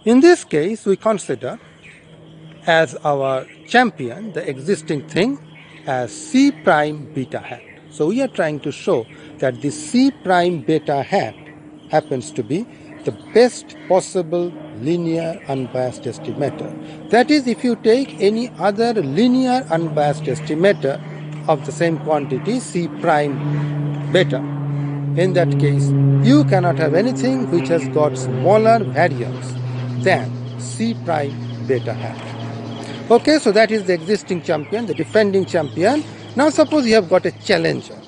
In this case, we consider as our champion the existing thing as C prime beta hat. So we are trying to show that the C prime beta hat happens to be the best possible linear unbiased estimator. That is, if you take any other linear unbiased estimator of the same quantity C prime beta, in that case you cannot have anything which has got smaller variance than C prime beta hat. Okay, so that is the existing champion, the defending champion. Now suppose you have got a challenger.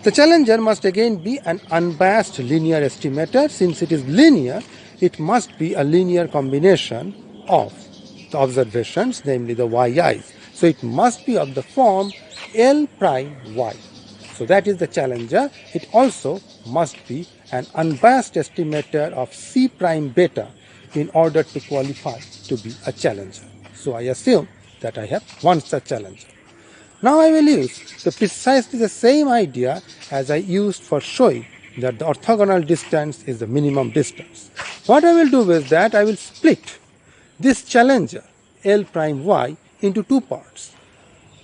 The challenger must again be an unbiased linear estimator. Since it is linear, it must be a linear combination of the observations, namely the yi's. So it must be of the form L prime y. So that is the challenger. It also must be an unbiased estimator of C prime beta in order to qualify to be a challenger. So I assume that I have one such challenger. Now I will use precisely the same idea as I used for showing that the orthogonal distance is the minimum distance. What I will do is that I will split this challenger L prime y into two parts.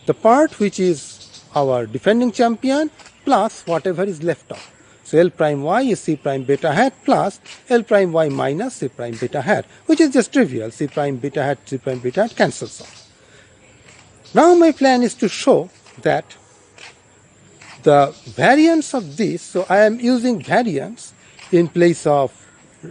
The part which is our defending champion plus whatever is left out. So L prime y is C prime beta hat plus L prime y minus C prime beta hat, which is just trivial. C prime beta hat cancels off. Now my plan is to show that the variance of this, so I am using variance in place of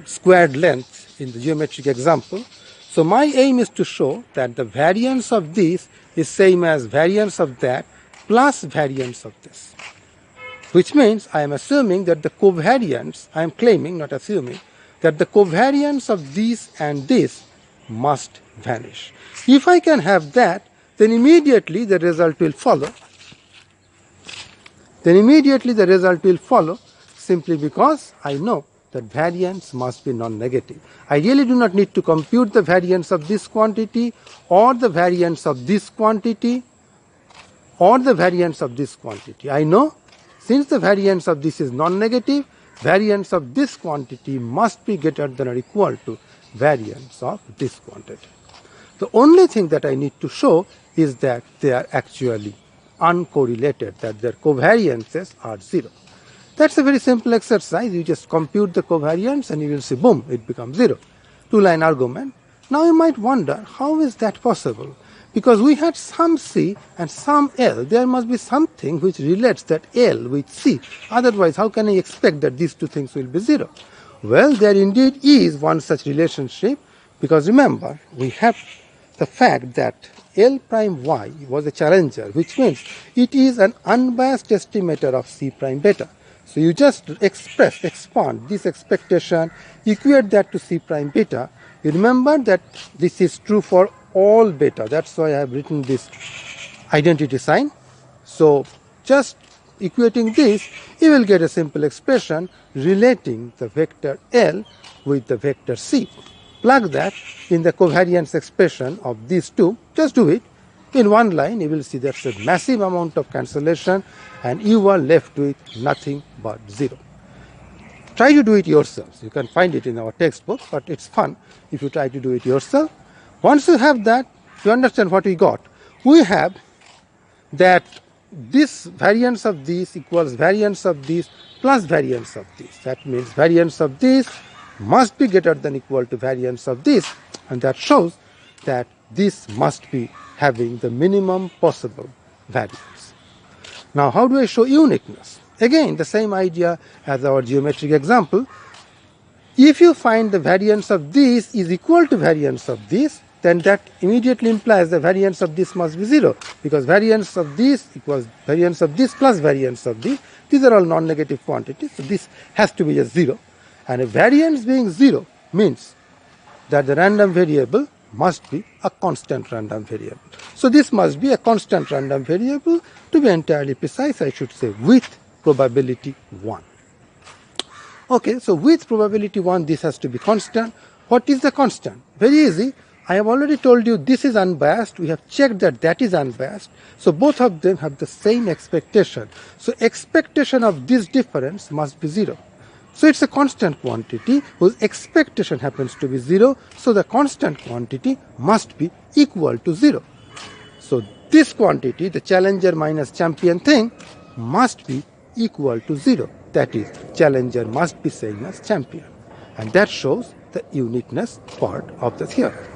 squared length in the geometric example. So my aim is to show that the variance of this is same as variance of that plus variance of this. Which means I am assuming that the covariance, I am claiming, not assuming, that the covariance of this and this must vanish. If I can have that, then immediately the result will follow. Simply because I know that variance must be non-negative. I really do not need to compute the variance of this quantity or the variance of this quantity or the variance of this quantity. I know since the variance of this is non-negative, variance of this quantity must be greater than or equal to variance of this quantity. The only thing that I need to show is that they are actually uncorrelated, that their covariances are 0. That's a very simple exercise. You just compute the covariance and you will see, boom, it becomes 0. Two-line argument. Now you might wonder, how is that possible? Because we had some C and some L. There must be something which relates that L with C. Otherwise, how can I expect that these two things will be 0? Well, there indeed is one such relationship, because remember, we have the fact that L prime y was a challenger, which means it is an unbiased estimator of C prime beta. So you just expand this expectation, equate that to C prime beta. You remember that this is true for all beta. That's why I have written this identity sign. So just equating this, you will get a simple expression relating the vector L with the vector C. Plug that in the covariance expression of these two. Just do it. In one line, you will see there's a massive amount of cancellation and you are left with nothing but 0. Try to do it yourselves. You can find it in our textbook, but it's fun if you try to do it yourself. Once you have that, you understand what we got. We have that this variance of this equals variance of this plus variance of this. That means variance of this must be greater than equal to variance of this, and that shows that this must be having the minimum possible variance. Now, how do I show uniqueness? Again, the same idea as our geometric example. If you find the variance of this is equal to variance of this, then that immediately implies the variance of this must be 0, because variance of this equals variance of this plus variance of this. These are all non-negative quantities, so this has to be a 0. And a variance being 0 means that the random variable must be a constant random variable. So this must be a constant random variable. To be entirely precise, I should say with probability 1. Okay, so with probability 1, this has to be constant. What is the constant? Very easy. I have already told you this is unbiased. We have checked that that is unbiased. So both of them have the same expectation. So expectation of this difference must be 0. So it's a constant quantity whose expectation happens to be 0, so the constant quantity must be equal to 0. So this quantity, the Challenger minus champion thing, must be equal to 0. That is, Challenger must be same as champion. And that shows the uniqueness part of the theorem.